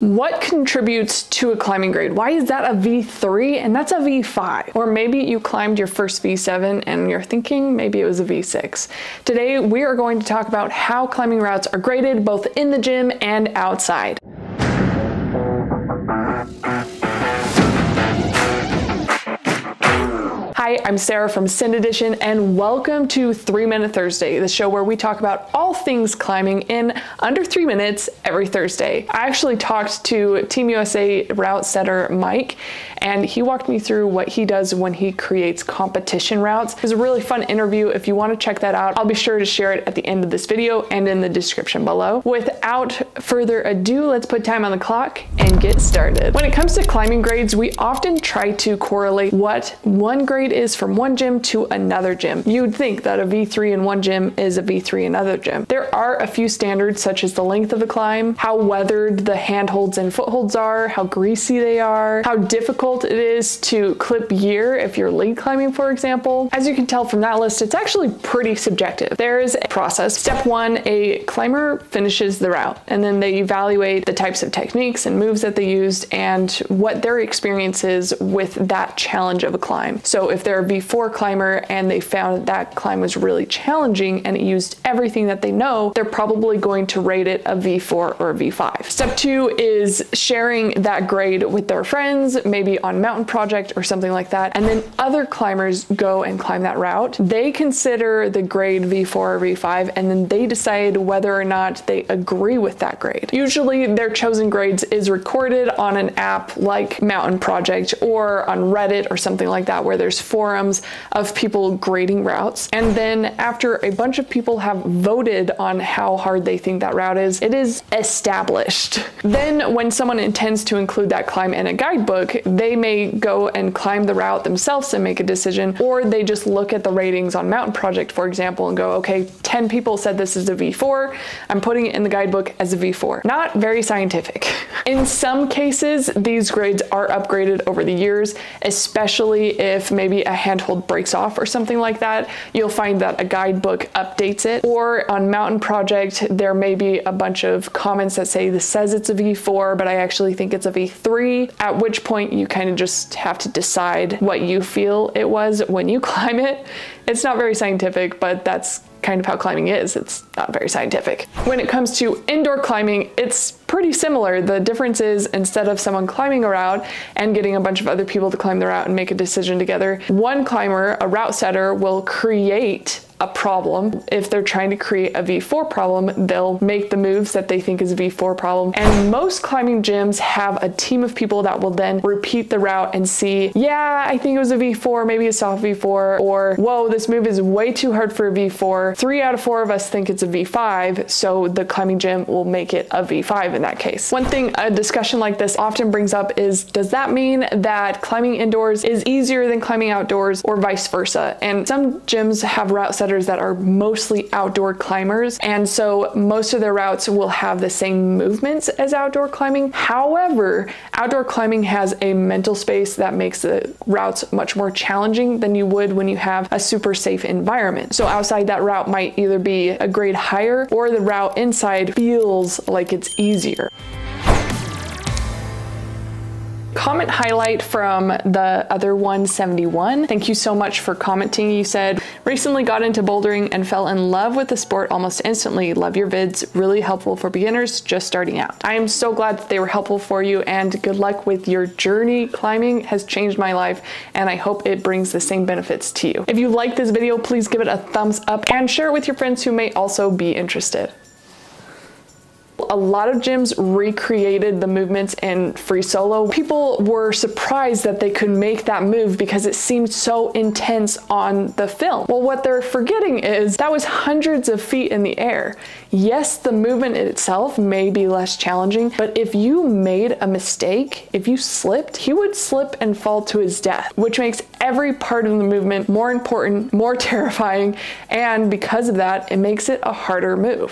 What contributes to a climbing grade? Why is that a V3 and that's a V5? Or maybe you climbed your first V7 and you're thinking maybe it was a V6. Today, we are going to talk about how climbing routes are graded both in the gym and outside. Hi, I'm Sarah from Send Edition, and welcome to 3 Minute Thursday, the show where we talk about all things climbing in under 3 minutes every Thursday. I actually talked to Team USA route setter Mike, and he walked me through what he does when he creates competition routes. It was a really fun interview. If you want to check that out, I'll be sure to share it at the end of this video and in the description below. Without further ado, let's put time on the clock and get started. When it comes to climbing grades, we often try to correlate what one grade is from one gym to another gym. You'd think that a V3 in one gym is a V3 in another gym. There are a few standards such as the length of the climb, how weathered the handholds and footholds are, how greasy they are, how difficult it is to clip gear if you're lead climbing, for example. As you can tell from that list, it's actually pretty subjective. There is a process. Step one, a climber finishes the route, and then they evaluate the types of techniques and moves that they used and what their experience is with that challenge of a climb. So if they're a V4 climber and they found that climb was really challenging and it used everything that they know, they're probably going to rate it a V4 or a V5. Step two is sharing that grade with their friends, maybe on Mountain Project or something like that, and then other climbers go and climb that route. They consider the grade V4 or V5, and then they decide whether or not they agree with that grade. Usually their chosen grades is recorded on an app like Mountain Project or on Reddit or something like that, where there's forums of people grading routes. And then after a bunch of people have voted on how hard they think that route is, it is established. Then when someone intends to include that climb in a guidebook, they may go and climb the route themselves and make a decision, or they just look at the ratings on Mountain Project, for example, and go, okay, 10 people said this is a V4, I'm putting it in the guidebook as a V4. Not very scientific. In some cases, these grades are upgraded over the years, especially if maybe a handhold breaks off or something like that. You'll find that a guidebook updates it, or on Mountain Project, there may be a bunch of comments that say this says it's a V4, but I actually think it's a V3, at which point you kind of just have to decide what you feel it was when you climb it. It's not very scientific, but that's kind of how climbing is. It's not very scientific. When it comes to indoor climbing, it's pretty similar. The difference is, instead of someone climbing a route and getting a bunch of other people to climb the route and make a decision together, one climber, a route setter, will create a problem. If they're trying to create a V4 problem, they'll make the moves that they think is a V4 problem. And most climbing gyms have a team of people that will then repeat the route and see, yeah, I think it was a V4, maybe a soft V4, or whoa, this move is way too hard for a V4. 3 out of 4 of us think it's a V5, so the climbing gym will make it a V5 in that case. One thing a discussion like this often brings up is, does that mean that climbing indoors is easier than climbing outdoors, or vice versa? And some gyms have route setters that are mostly outdoor climbers, and so most of their routes will have the same movements as outdoor climbing. However, outdoor climbing has a mental space that makes the routes much more challenging than you would when you have a super safe environment. So outside, that route might either be a grade higher, or the route inside feels like it's easier. Comment highlight from the other 171. Thank you so much for commenting. You said, recently got into bouldering and fell in love with the sport almost instantly. Love your vids, really helpful for beginners just starting out. I am so glad that they were helpful for you, and good luck with your journey. Climbing has changed my life, and I hope it brings the same benefits to you. If you like this video, please give it a thumbs up and share it with your friends who may also be interested. A lot of gyms recreated the movements in free solo. People were surprised that they could make that move because it seemed so intense on the film. Well, what they're forgetting is that was hundreds of feet in the air. Yes, the movement itself may be less challenging, but if you made a mistake, if you slipped, he would slip and fall to his death, which makes every part of the movement more important, more terrifying, and because of that, it makes it a harder move.